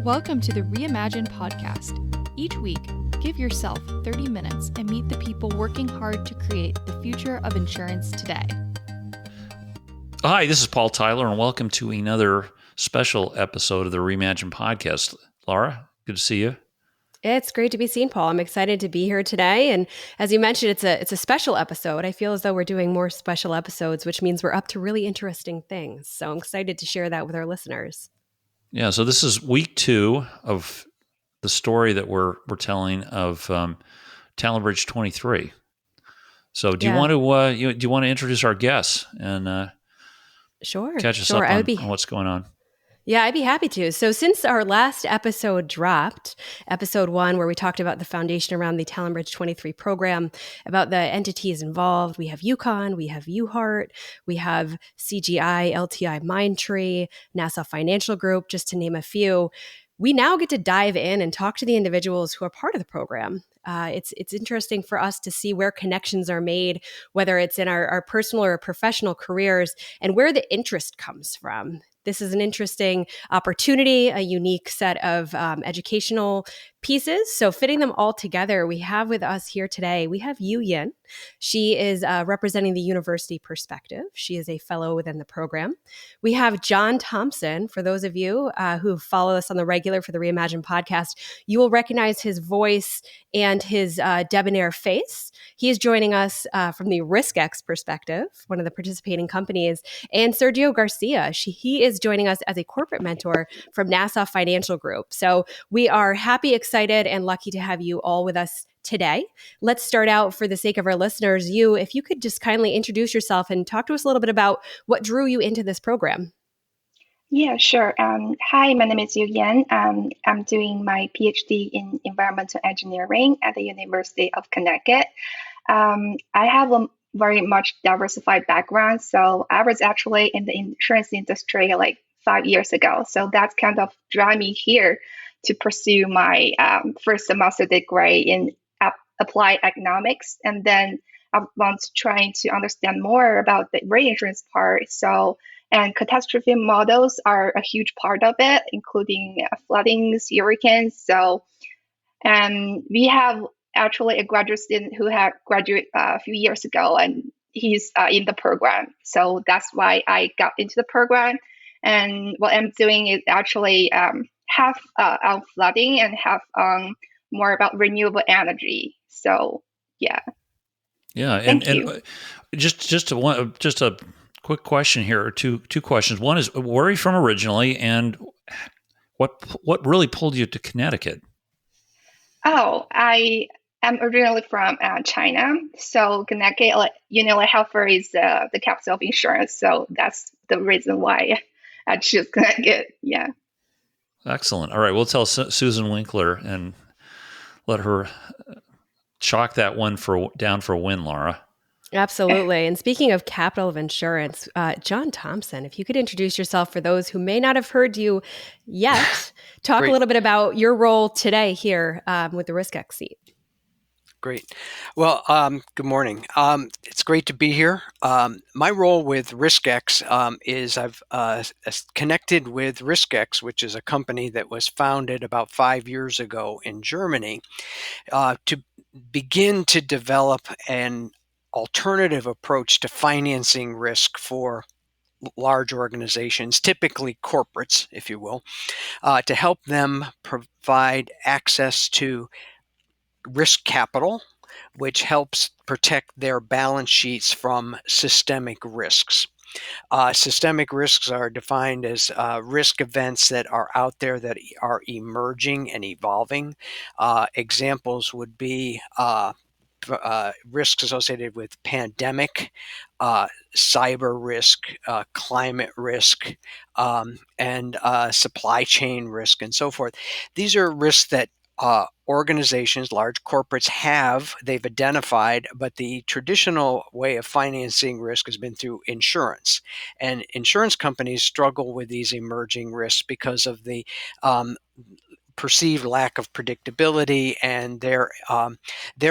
Welcome to the Reimagine podcast. Each week, give yourself 30 minutes and meet the people working hard to create the future of insurance today. Hi, this is Paul Tyler, and welcome to another special episode of the Reimagine podcast. Laura, good to see you. It's great to be seen, Paul. I'm excited to be here today. And as you mentioned, it's a special episode. I feel as though we're doing more special episodes, which means we're up to really interesting things. So I'm excited to share that with our listeners. Yeah, so this is week 2 of the story that we're telling of TalentBridge23. So do you want to introduce our guests and catch us up on what's going on? Yeah, I'd be happy to. So since our last episode dropped, episode 1, where we talked about the foundation around the TalentBridge23 program, about the entities involved, we have UConn, we have UHeart, we have CGI, LTI Mindtree, Nassau Financial Group, just to name a few. We now get to dive in and talk to the individuals who are part of the program. It's interesting for us to see where connections are made, whether it's in our personal or professional careers, and where the interest comes from. This is an interesting opportunity, a unique set of educational pieces. So fitting them all together, we have with us here today, we have Yu Yin. She is representing the university perspective. She is a fellow within the program. We have John Thompson. For those of you who follow us on the regular for the Reimagine podcast, you will recognize his voice and his debonair face. He is joining us from the RiskX perspective, one of the participating companies, and Sergio Garcia. He is joining us as a corporate mentor from Nassau Financial Group. So we are happy, excited, and lucky to have you all with us today. Let's start out, for the sake of our listeners, if you could just kindly introduce yourself and talk to us a little bit about what drew you into this program. Yeah, sure. Hi, my name is Yu Yan. I'm doing my PhD in environmental engineering at the University of Connecticut. I have a very much diversified background. So I was actually in the insurance industry like 5 years ago. So that's kind of drive me here to pursue my first semester degree in applied economics. And then I was trying to understand more about the reinsurance part. And catastrophe models are a huge part of it, including floodings, hurricanes. And we have actually a graduate student who had graduated a few years ago, and he's in the program. So that's why I got into the program. And what I'm doing is actually half on flooding and half more about renewable energy. So, yeah. Yeah, and just a quick question here, or two questions. One is, where are you from originally, and what really pulled you to Connecticut? Oh, I am originally from China. So Connecticut, Hartford is the capital of insurance. So that's the reason why I choose Connecticut. Yeah. Excellent. All right, we'll tell Susan Winkler and let her chalk that one down for a win, Laura. Absolutely. And speaking of capital of insurance, John Thompson, if you could introduce yourself for those who may not have heard you yet, talk a little bit about your role today here with the RiskX seat. Great. Well, good morning. It's great to be here. My role with RiskX is I've connected with RiskX, which is a company that was founded about 5 years ago in Germany, to begin to develop an alternative approach to financing risk for large organizations, typically corporates, if you will, to help them provide access to risk capital, which helps protect their balance sheets from systemic risks. Systemic risks are defined as risk events that are out there that are emerging and evolving. Examples would be risks associated with pandemic, cyber risk, climate risk, and supply chain risk, and so forth. These are risks that organizations, large corporates they've identified, but the traditional way of financing risk has been through insurance. And insurance companies struggle with these emerging risks because of the perceived lack of predictability and their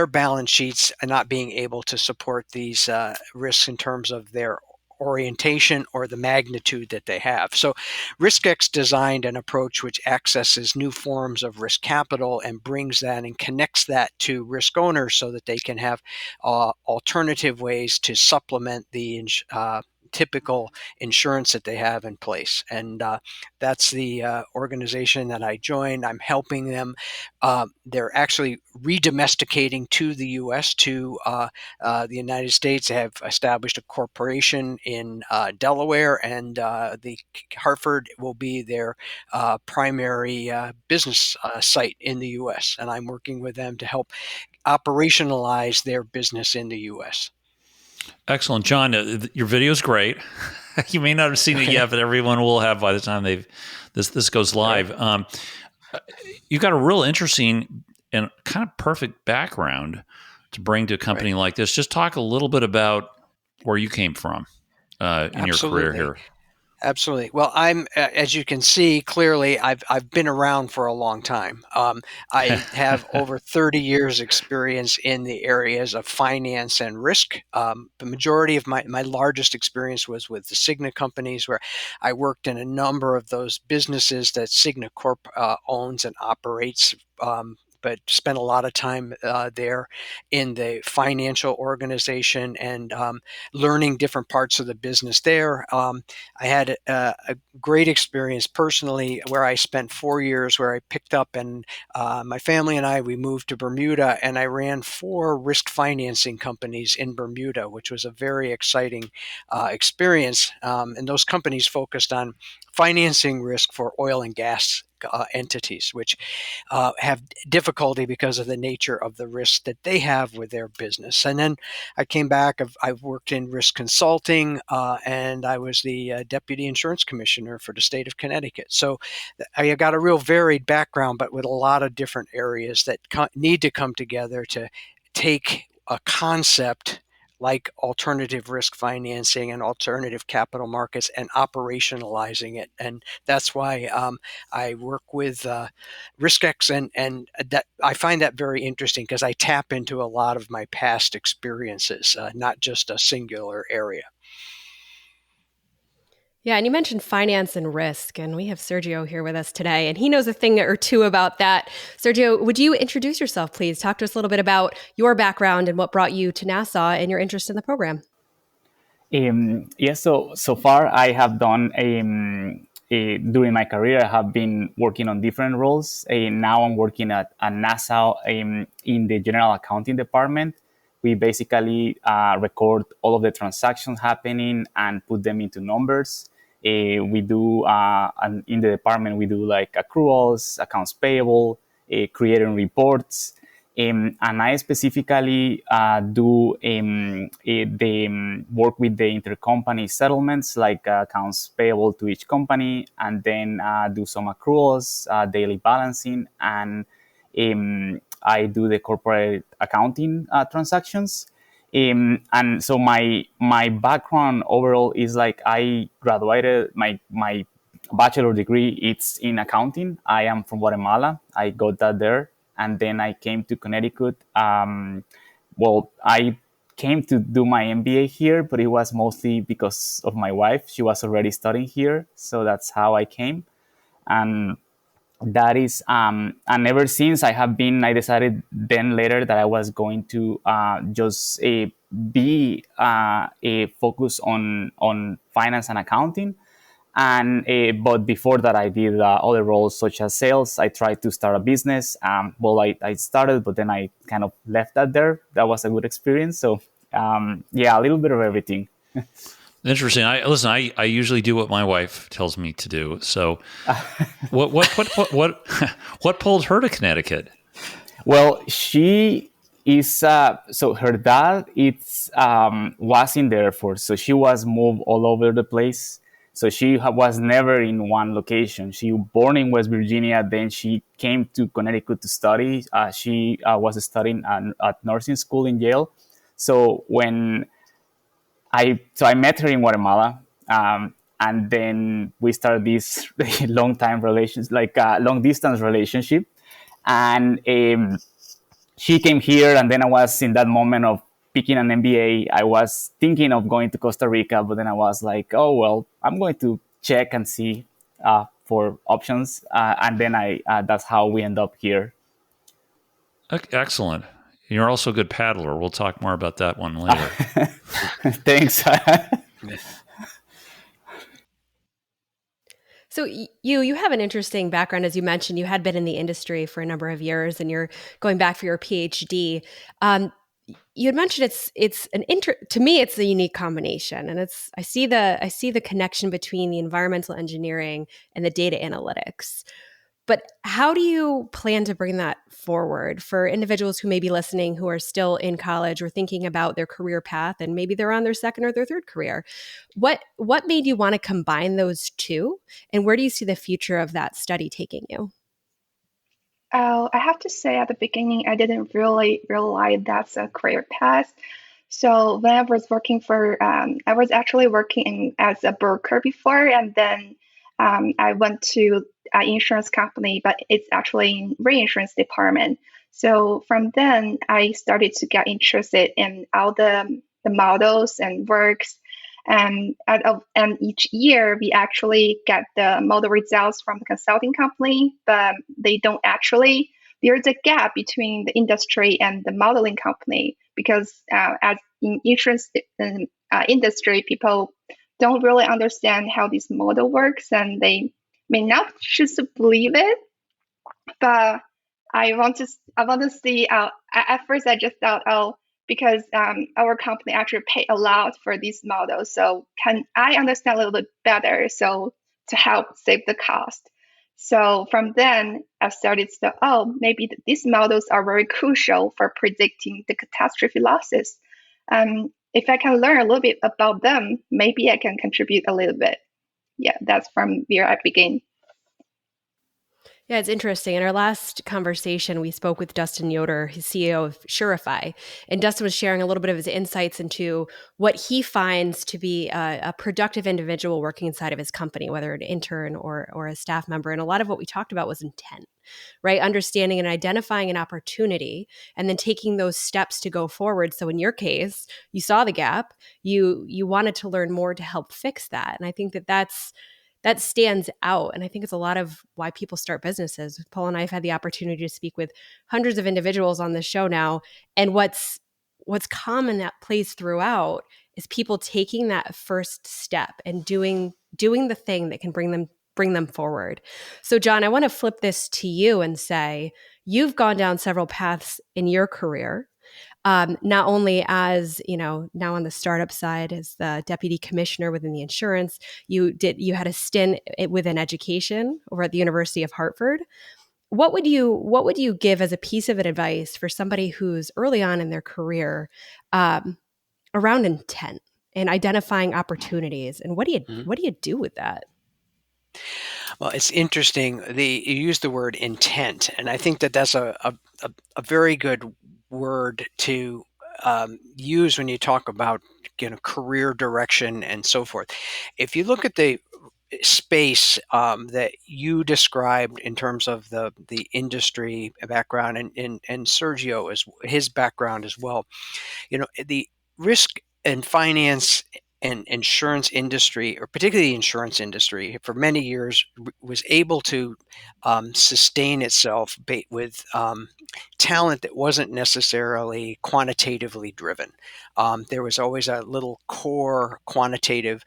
balance sheets not being able to support these risks in terms of their orientation or the magnitude that they have. So RiskX designed an approach which accesses new forms of risk capital and brings that and connects that to risk owners so that they can have alternative ways to supplement the typical insurance that they have in place. And that's the organization that I joined. I'm helping them. They're actually redomesticating to the U.S., to the United States. They have established a corporation in Delaware, and the Hartford will be their primary business site in the U.S. And I'm working with them to help operationalize their business in the U.S. Excellent, John. Your video is great. You may not have seen it yet, but everyone will have by the time this goes live. You've got a real interesting and kind of perfect background to bring to a company like this. Just talk a little bit about where you came from in your career here. Absolutely. Well, I'm, as you can see clearly, I've been around for a long time. I have over 30 years experience in the areas of finance and risk. The majority of my largest experience was with the Cigna companies, where I worked in a number of those businesses that Cigna Corp owns and operates. But spent a lot of time there in the financial organization and learning different parts of the business there. I had a great experience personally where I spent 4 years where I picked up, and my family and I, we moved to Bermuda, and I ran 4 risk financing companies in Bermuda, which was a very exciting experience. And those companies focused on financing risk for oil and gas entities, which have difficulty because of the nature of the risk that they have with their business. And then I came back. I've worked in risk consulting, and I was the deputy insurance commissioner for the state of Connecticut. So I got a real varied background, but with a lot of different areas that need to come together to take a concept like alternative risk financing and alternative capital markets and operationalizing it. And that's why I work with RiskX, and that I find that very interesting because I tap into a lot of my past experiences, not just a singular area. Yeah, and you mentioned finance and risk, and we have Sergio here with us today, and he knows a thing or two about that. Sergio, would you introduce yourself, please? Talk to us a little bit about your background and what brought you to Nassau and your interest in the program. Yes, so far I have done during my career, I have been working on different roles. Now I'm working at Nassau in the general accounting department. We basically record all of the transactions happening and put them into numbers. We do, in the department, we do like accruals, accounts payable, creating reports. And I specifically do the work with the intercompany settlements, like accounts payable to each company, and then do some accruals, daily balancing, and I do the corporate accounting transactions. And so my background overall is like I graduated my bachelor degree. It's in accounting. I am from Guatemala. I got that there. And then I came to Connecticut. I came to do my MBA here, but it was mostly because of my wife. She was already studying here. So that's how I came. And that is, and ever since I decided then later that I was going to just be a focus on finance and accounting. And but before that, I did other roles such as sales. I tried to start a business. I started, but then I kind of left that there. That was a good experience. So a little bit of everything. Interesting. I usually do what my wife tells me to do. So, what pulled her to Connecticut? Well, she is so her dad was in the Air Force, so she was moved all over the place. So she was never in one location. She was born in West Virginia. Then she came to Connecticut to study. She was studying at nursing school in Yale. So when I met her in Guatemala, and then we started this long distance relationship. And she came here, and then I was in that moment of picking an MBA, I was thinking of going to Costa Rica, but then I was like, oh, well, I'm going to check and see for options. And then that's how we end up here. Excellent. You're also a good paddler. We'll talk more about that one later. Thanks. So you have an interesting background, as you mentioned. You had been in the industry for a number of years, and you're going back for your PhD. You had mentioned to me it's a unique combination, and I see the connection between the environmental engineering and the data analytics. But how do you plan to bring that forward for individuals who may be listening, who are still in college or thinking about their career path, and maybe they're on their second or their third career? What made you want to combine those two, and where do you see the future of that study taking you? I have to say at the beginning, I didn't really realize that's a career path. So when I was working I was actually working as a broker before, and then I went to an insurance company, but it's actually in reinsurance department. So from then, I started to get interested in all the models and works. And each year, we actually get the model results from the consulting company, but they don't actually. There's a gap between the industry and the modeling company because as in insurance industry, people don't really understand how this model works, and they may not choose to believe it. But I want to see. At first, I just thought, oh, because our company actually pay a lot for these models, so can I understand a little bit better? So to help save the cost. So from then, I started to, maybe these models are very crucial for predicting the catastrophe losses. If I can learn a little bit about them, maybe I can contribute a little bit. Yeah, that's from where I began. Yeah, it's interesting. In our last conversation, we spoke with Dustin Yoder, his CEO of Surify, and Dustin was sharing a little bit of his insights into what he finds to be a productive individual working inside of his company, whether an intern or a staff member. And a lot of what we talked about was intent, right? Understanding and identifying an opportunity and then taking those steps to go forward. So in your case, you saw the gap, you wanted to learn more to help fix that. And I think that stands out. And I think it's a lot of why people start businesses. Paul and I have had the opportunity to speak with hundreds of individuals on this show now. And what's common that plays throughout is people taking that first step and doing the thing that can bring them forward. So John, I want to flip this to you and say, you've gone down several paths in your career. Not only as, now on the startup side as the deputy commissioner within the insurance, you had a stint within education over at the University of Hartford. What would you give as a piece of advice for somebody who's early on in their career around intent and identifying opportunities? And what do you do with that? Well, it's interesting. You use the word intent, and I think that's a very good word to use when you talk about career direction and so forth. If you look at the space that you described in terms of the industry background, and Sergio is his background as well, the risk and finance and insurance industry, or particularly the insurance industry, for many years was able to sustain itself with talent that wasn't necessarily quantitatively driven. There was always a little core quantitative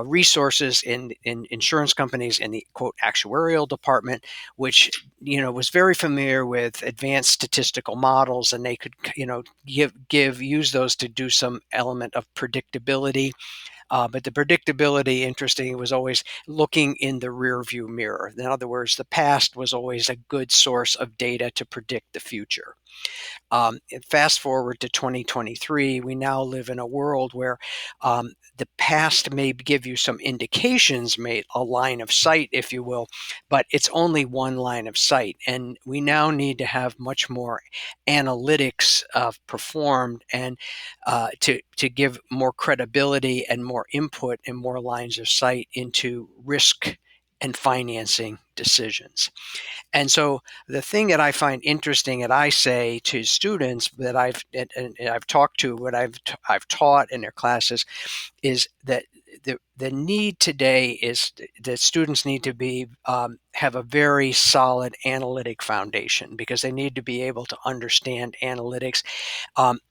resources in insurance companies in the quote actuarial department, which was very familiar with advanced statistical models, and they could use those to do some element of predictability. But the predictability, interesting, was always looking in the rear view mirror. In other words, the past was always a good source of data to predict the future. Fast forward to 2023, we now live in a world where the past may give you some indications, a line of sight, if you will, but it's only one line of sight. And we now need to have much more analytics performed and to give more credibility and more input and more lines of sight into risk and financing decisions. And so the thing that I find interesting that I say to students that I've talked to, what I've taught in their classes, is that the need today is that students need to be have a very solid analytic foundation, because they need to be able to understand analytics,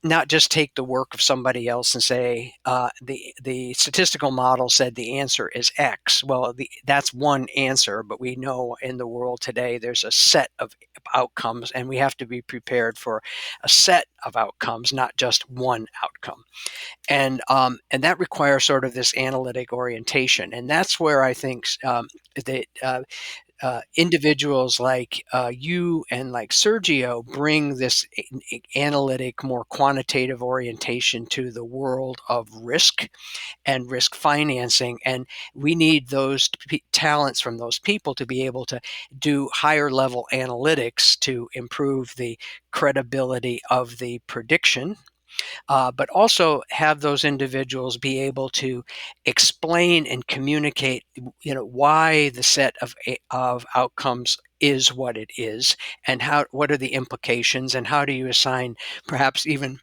not just take the work of somebody else and say the statistical model said the answer is X. Well, that's one answer, but we know in the world today there's a set of outcomes, and we have to be prepared for a set of outcomes, not just one outcome. And that requires sort of this analytic orientation, and that's where I think that individuals like you and like Sergio bring this analytic, more quantitative orientation to the world of risk and risk financing. And we need those talents from those people to be able to do higher level analytics to improve the credibility of the prediction, but also have those individuals be able to explain and communicate, why the set of outcomes is what it is, and what are the implications, and how do you assign perhaps even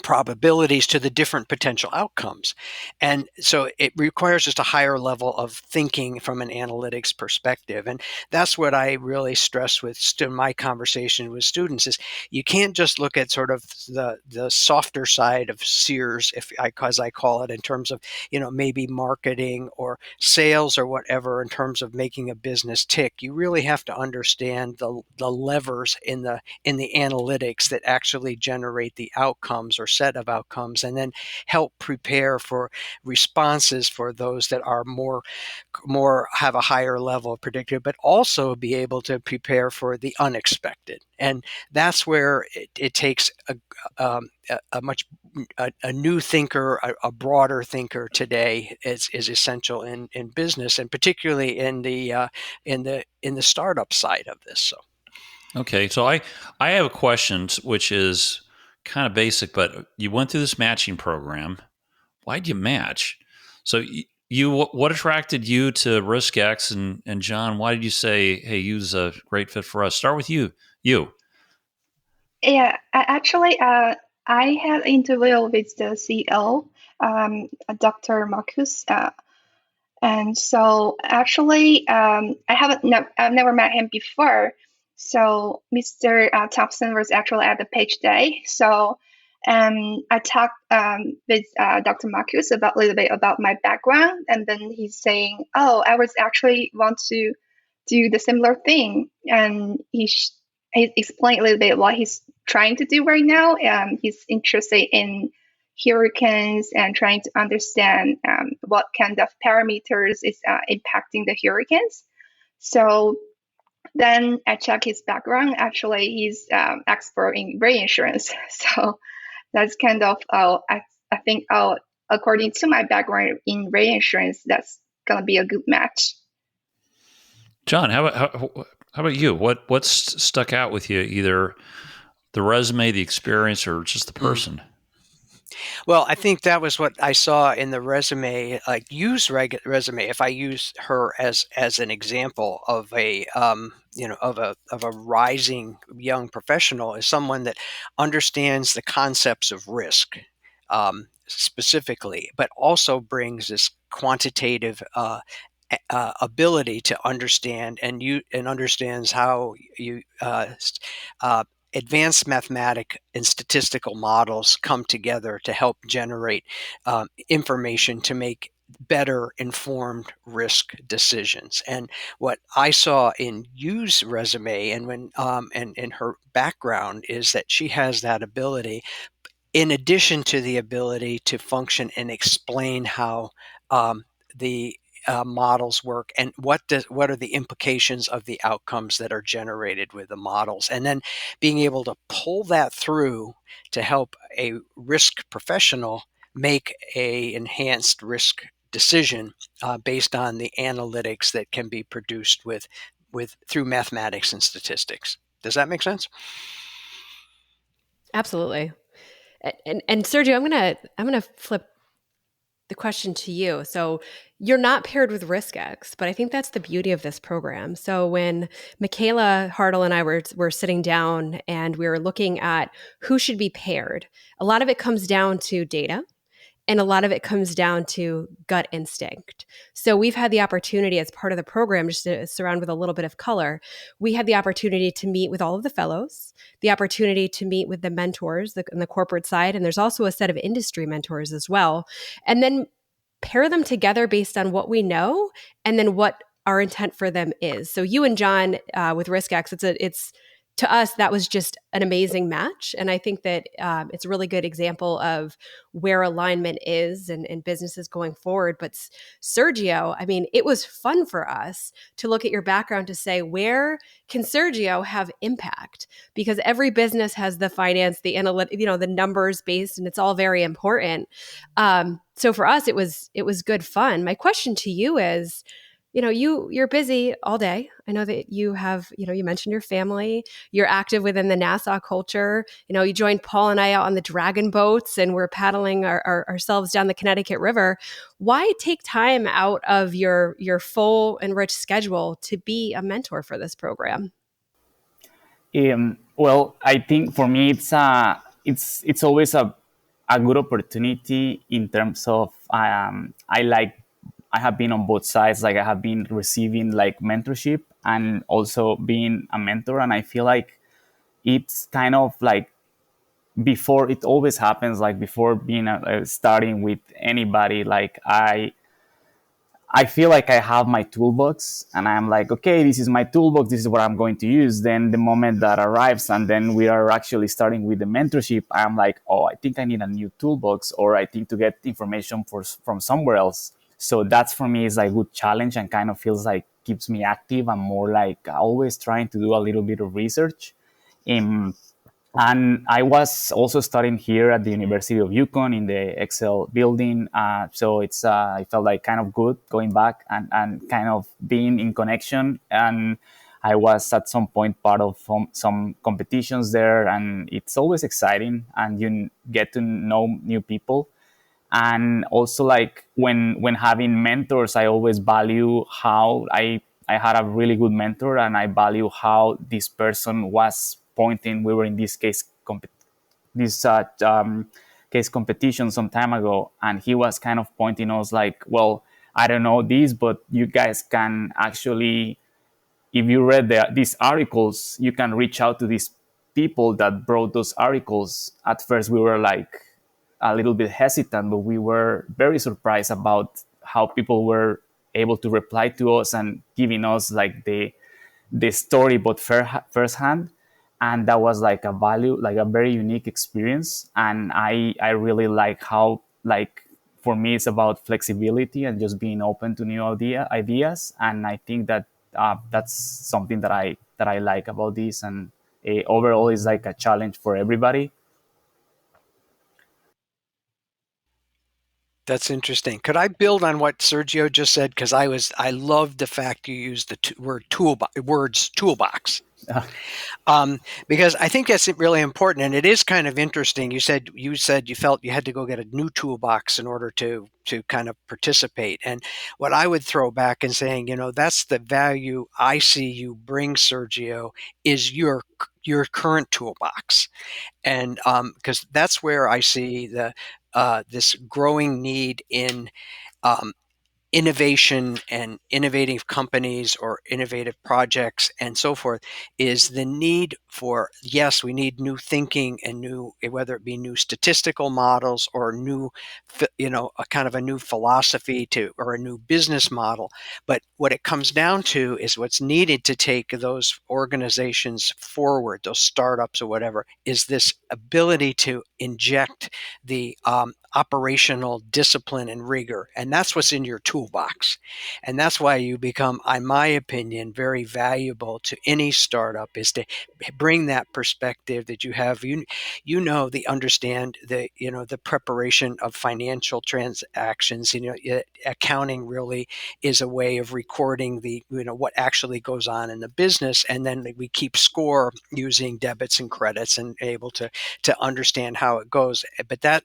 probabilities to the different potential outcomes. And so it requires just a higher level of thinking from an analytics perspective. And that's what I really stress with my conversation with students is you can't just look at sort of the softer side of Sears, as I call it, in terms of, maybe marketing or sales or whatever, in terms of making a business tick. You really have to understand the levers in the analytics that actually generate the outcomes or set of outcomes, and then help prepare for responses for those that are more have a higher level of predictive, but also be able to prepare for the unexpected. And that's where it takes a new thinker, a broader thinker today is essential in business, and particularly in the startup side of this. So. Okay, so I have a question, which is kind of basic, but you went through this matching program. Why'd you match? So what attracted you to RiskX, and John, why did you say, hey, you's a great fit for us? Start with you. Yeah, I had an interview with the CEO, Dr. Marcus, and so actually, I've never met him before. So Mr. Thompson was actually at the pitch day. So I talked with Dr. Marcus about a little bit about my background, and then he's saying, "Oh, I was actually want to do the similar thing," and he explained a little bit what he's trying to do right now. He's interested in hurricanes and trying to understand what kind of parameters is impacting the hurricanes. So then I check his background. Actually, he's expert in reinsurance. So that's kind of I think according to my background in reinsurance, that's gonna be a good match. John, how about you? What's stuck out with you, either the resume, the experience, or just the person? Well, I think that was what I saw in the resume, like resume. If I use her as an example of a of a rising young professional, is someone that understands the concepts of risk specifically, but also brings this quantitative ability to understand and understands how you advanced mathematic and statistical models come together to help generate information to make better informed risk decisions. And what I saw in Yu's resume and in her background is that she has that ability, in addition to the ability to function and explain how the models work and what are the implications of the outcomes that are generated with the models, and then being able to pull that through to help a risk professional make a enhanced risk decision based on the analytics that can be produced with through mathematics and statistics. Does that make sense? Absolutely. And Sergio, I'm gonna flip the question to you. So you're not paired with RiskX, but I think that's the beauty of this program. So when Michaela Hartle and I were sitting down and we were looking at who should be paired, a lot of it comes down to data. And a lot of it comes down to gut instinct. So we've had the opportunity as part of the program, just to surround with a little bit of color, we had the opportunity to meet with all of the fellows, the opportunity to meet with the mentors on the corporate side. And there's also a set of industry mentors as well. And then pair them together based on what we know and then what our intent for them is. So you and John with RiskX, it's to us, that was just an amazing match. And I think that it's a really good example of where alignment is and businesses going forward. But Sergio, I mean, it was fun for us to look at your background to say, where can Sergio have impact? Because every business has the finance, the analytic, the numbers based, and it's all very important. So for us, it was good fun. My question to you is, you're busy all day. I know that you have, you mentioned your family, you're active within the Nassau culture. You joined Paul and I out on the dragon boats and we're paddling ourselves down the Connecticut River. Why take time out of your full and rich schedule to be a mentor for this program? Well, I think for me, it's always a good opportunity in terms of, I have been on both sides. Like I have been receiving like mentorship and also being a mentor. And I feel like it's kind of like before it always happens, like before being starting with anybody, like I feel like I have my toolbox and I'm like, okay, this is my toolbox. This is what I'm going to use. Then the moment that arrives and then we are actually starting with the mentorship, I'm like, oh, I think I need a new toolbox or I think to get information from somewhere else. So that's for me is like a good challenge and kind of feels like keeps me active. I'm more like always trying to do a little bit of research. And I was also studying here at the University of Yukon in the Excel building. So I felt like kind of good going back and kind of being in connection. And I was at some point part of some competitions there. And it's always exciting and you get to know new people. And also like when having mentors, I always value how I had a really good mentor and I value how this person was pointing. We were in this case case competition some time ago and he was kind of pointing us like, well, I don't know this, but you guys can actually, if you read these articles, you can reach out to these people that wrote those articles. At first we were like a little bit hesitant, but we were very surprised about how people were able to reply to us and giving us like the story, but firsthand. And that was like a value, like a very unique experience. And I really like how, like, for me, it's about flexibility and just being open to new ideas. And I think that that's something that I like about this. And overall, is like a challenge for everybody. That's interesting. Could I build on what Sergio just said? Because I loved the fact you used the word toolbox. Because I think that's really important, and it is kind of interesting. You said you felt you had to go get a new toolbox in order to kind of participate. And what I would throw back and saying, that's the value I see you bring, Sergio, is your current toolbox, and because that's where I see this growing need in innovation and innovative companies or innovative projects and so forth, is the need for, yes, we need new thinking and new, whether it be new statistical models or new, a kind of a new philosophy or a new business model. But what it comes down to is what's needed to take those organizations forward, those startups or whatever, is this ability to inject the operational discipline and rigor. And that's what's in your toolbox. And that's why you become, in my opinion, very valuable to any startup, is to bring that perspective that you have. They understand the preparation of financial transactions. Accounting really is a way of recording what actually goes on in the business. And then we keep score using debits and credits and able to understand how how it goes. But that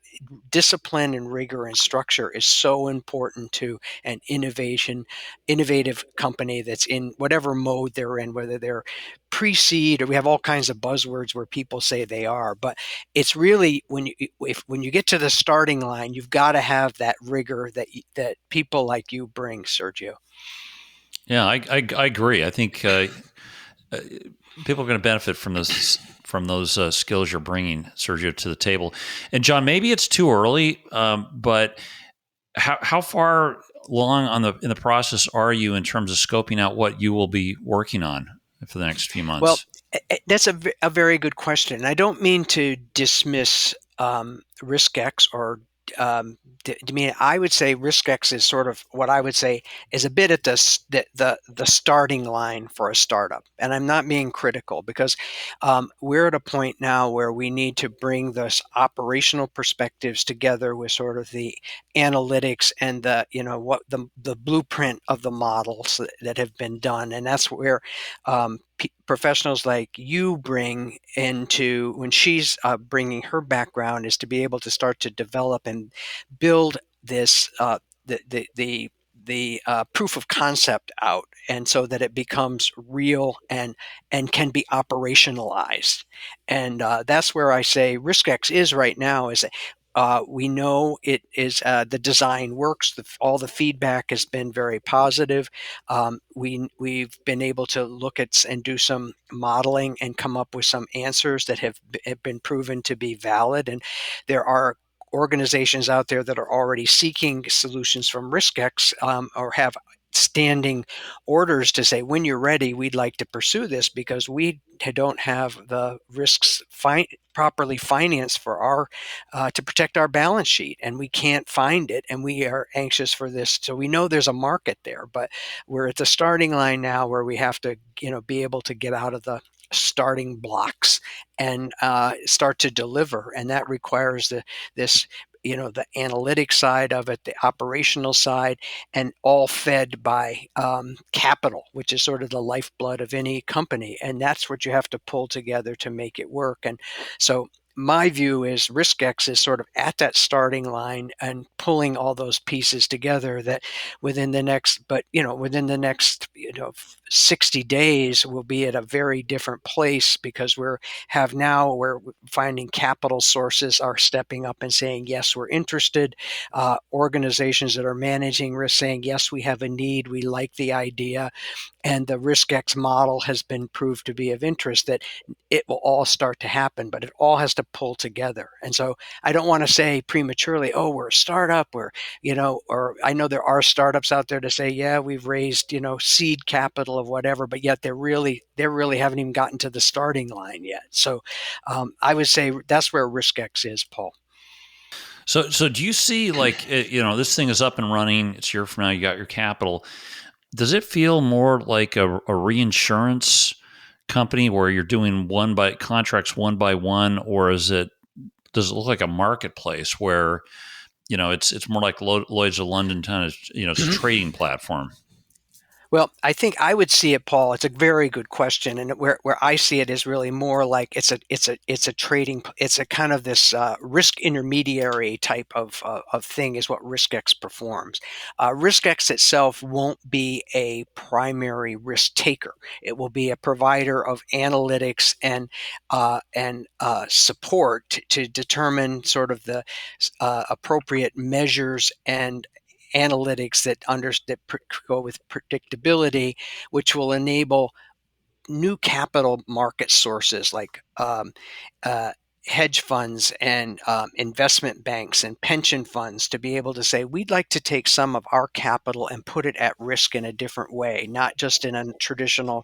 discipline and rigor and structure is so important to an innovative company that's in whatever mode they're in, whether they're pre-seed or we have all kinds of buzzwords where people say they are. But it's really when you get to the starting line, you've got to have that rigor that people like you bring, Sergio. Yeah, I agree. I think people are going to benefit from those skills you're bringing, Sergio, to the table. And John, maybe it's too early, but how far along in the process are you in terms of scoping out what you will be working on for the next few months? Well, that's a very good question. I don't mean to dismiss RiskX or I would say RiskX is sort of what I would say is a bit at the starting line for a startup. And I'm not being critical because we're at a point now where we need to bring those operational perspectives together with sort of the analytics and the blueprint of the models that have been done. And that's where professionals like you bring into when she's bringing her background is to be able to start to develop and build this the proof of concept out, and so that it becomes real and can be operationalized. And that's where I say RiskX is right now. Is we know it is the design works. All the feedback has been very positive. We've been able to look at and do some modeling and come up with some answers that have been proven to be valid. And there are organizations out there that are already seeking solutions from RiskX or have standing orders to say, when you're ready, we'd like to pursue this because we don't have the risks properly financed for our to protect our balance sheet, and we can't find it, and we are anxious for this. So we know there's a market there, but we're at the starting line now where we have to be able to get out of the starting blocks and start to deliver, and that requires the analytic side of it, the operational side, and all fed by capital, which is sort of the lifeblood of any company. And that's what you have to pull together to make it work. And so my view is RiskX is sort of at that starting line and pulling all those pieces together that within the next 60 days we'll be at a very different place because we're finding capital sources are stepping up and saying, yes, we're interested. Organizations that are managing risk saying, yes, we have a need. We like the idea. And the RiskX model has been proved to be of interest, that it will all start to happen, but it all has to pull together. And so I don't want to say prematurely, oh, we're a startup, or I know there are startups out there to say, yeah, we've raised, seed capital of whatever, but yet they really haven't even gotten to the starting line yet. So I would say that's where RiskX is, Paul. So do you see this thing is up and running, it's a year from now, you got your capital. Does it feel more like a reinsurance company where you're doing contracts one by one, or does it look like a marketplace where it's more like Lloyd's of London kind of it's a trading platform? Well, I think I would see it, Paul. It's a very good question, and where I see it is really more like it's a trading. It's a kind of this risk intermediary type of thing is what RiskX performs. RiskX itself won't be a primary risk taker. It will be a provider of analytics and support to determine sort of the appropriate measures and analytics that go with predictability, which will enable new capital market sources like hedge funds and investment banks and pension funds to be able to say, we'd like to take some of our capital and put it at risk in a different way, not just in a traditional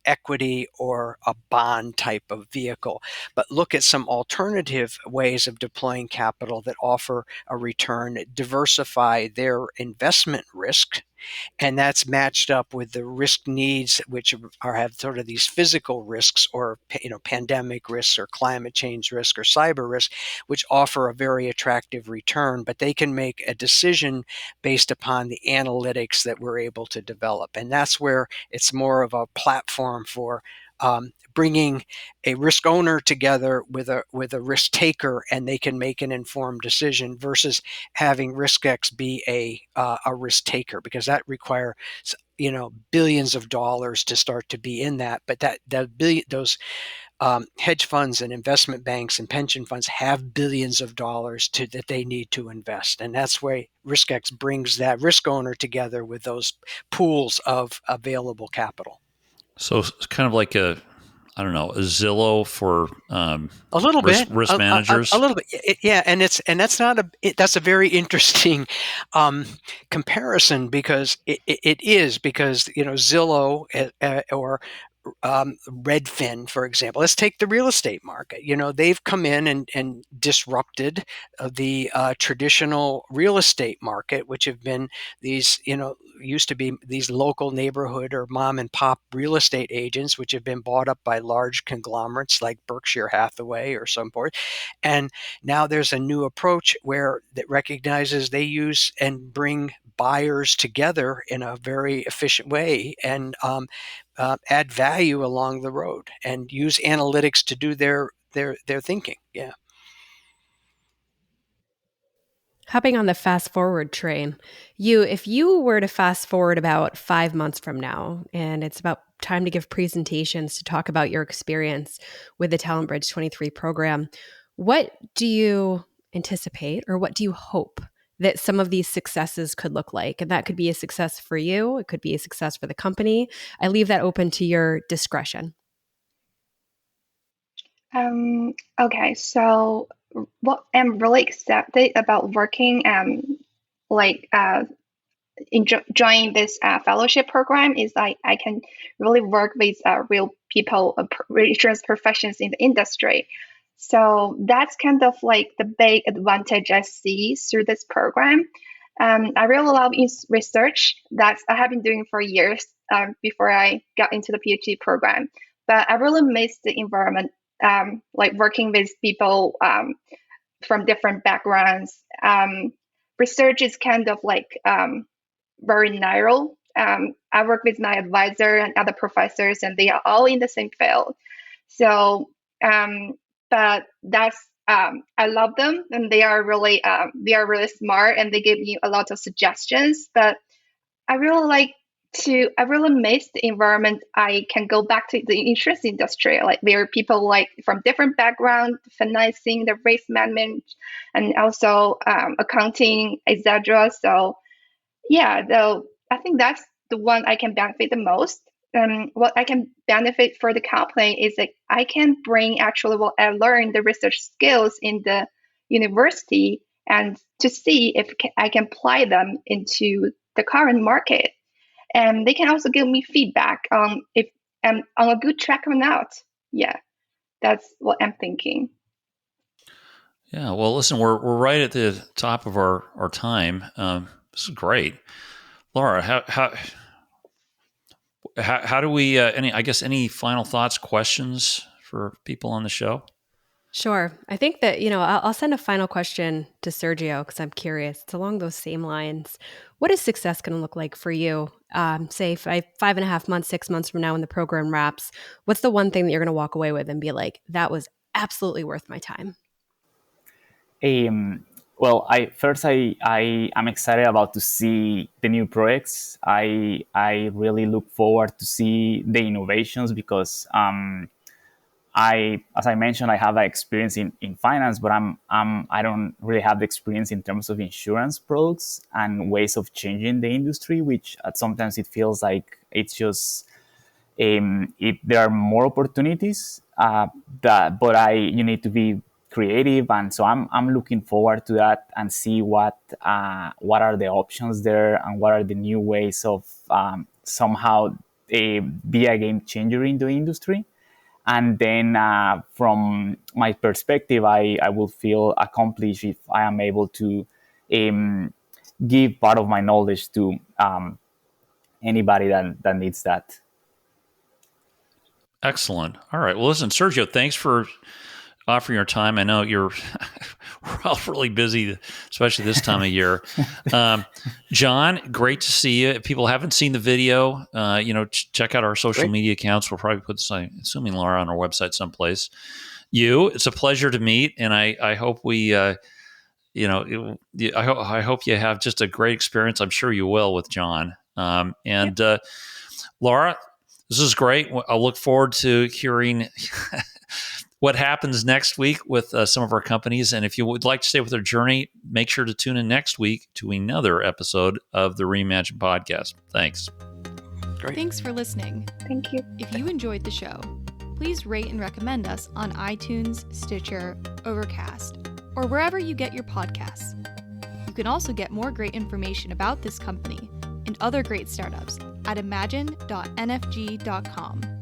equity or a bond type of vehicle, but look at some alternative ways of deploying capital that offer a return, diversify their investment risk. And that's matched up with the risk needs, which have sort of these physical risks, or pandemic risks, or climate change risk, or cyber risk, which offer a very attractive return. But they can make a decision based upon the analytics that we're able to develop, and that's where it's more of a platform for bringing a risk owner together with a risk taker, and they can make an informed decision versus having RiskX be a risk taker, because that requires billions of dollars to start to be in that. But those hedge funds and investment banks and pension funds have billions of dollars that they need to invest, and that's where RiskX brings that risk owner together with those pools of available capital. So it's kind of like a Zillow for a little bit risk managers. A little bit, yeah. And that's a very interesting comparison, because it is, because Zillow or Redfin, for example. Let's take the real estate market. They've come in and disrupted the traditional real estate market, which have been these, used to be these local neighborhood or mom and pop real estate agents, which have been bought up by large conglomerates like Berkshire Hathaway or some sort. And now there's a new approach that recognizes they use and bring buyers together in a very efficient way, and add value along the road, and use analytics to do their thinking. Yeah. Hopping on the fast forward train, if you were to fast forward about 5 months from now, and it's about time to give presentations to talk about your experience with the TalentBridge23 program, what do you anticipate, or what do you hope that some of these successes could look like? And that could be a success for you. It could be a success for the company. I leave that open to your discretion. Okay, so what I'm really excited about working joining this fellowship program is I can really work with real people, insurance professions in the industry. So that's kind of like the big advantage I see through this program. I really love research that I have been doing for years before I got into the PhD program. But I really miss the environment, like working with people from different backgrounds. Research is kind of like very narrow. I work with my advisor and other professors, and they are all in the same field. So, but that's I love them, and they are really smart, and they give me a lot of suggestions. But I really miss the environment. I can go back to the insurance industry. Like, there are people like from different backgrounds, financing, the risk management, and also accounting, etc. So yeah, though I think that's the one I can benefit the most. What I can benefit for the company is that I can bring actually what I learned, the research skills in the university, and to see if I can apply them into the current market. And they can also give me feedback on if I'm on a good track or not. Yeah, that's what I'm thinking. Yeah, well, listen, we're right at the top of our time. This is great, Laura. How do we? Any final thoughts, questions for people on the show? Sure. I think that, I'll send a final question to Sergio because I'm curious. It's along those same lines. What is success going to look like for you? Say 5.5 months, 6 months from now when the program wraps, what's the one thing that you're going to walk away with and be like, that was absolutely worth my time? Well, I am excited about to see the new projects. I really look forward to see the innovations because as I mentioned, I have experience in finance, but I don't really have the experience in terms of insurance products and ways of changing the industry, which sometimes it feels like it's just there are more opportunities, but you need to be creative, and so I'm looking forward to that and see what are the options there and what are the new ways of somehow be a game changer in the industry. And then from my perspective, I will feel accomplished if I am able to give part of my knowledge to anybody that needs that. Excellent. All right. Well, listen, Sergio, thanks for offering your time. I know we're all really busy, especially this time of year. John, great to see you. If people haven't seen the video, check out our social media accounts. We'll probably put this, I'm assuming, Laura, on our website someplace. It's a pleasure to meet, and I hope we, I hope you have just a great experience. I'm sure you will with John. Laura, this is great. I look forward to hearing what happens next week with some of our companies. And if you would like to stay with our journey, make sure to tune in next week to another episode of the Reimagine podcast. Thanks. Great. Thanks for listening. Thank you. If you enjoyed the show, please rate and recommend us on iTunes, Stitcher, Overcast, or wherever you get your podcasts. You can also get more great information about this company and other great startups at imagine.nfg.com.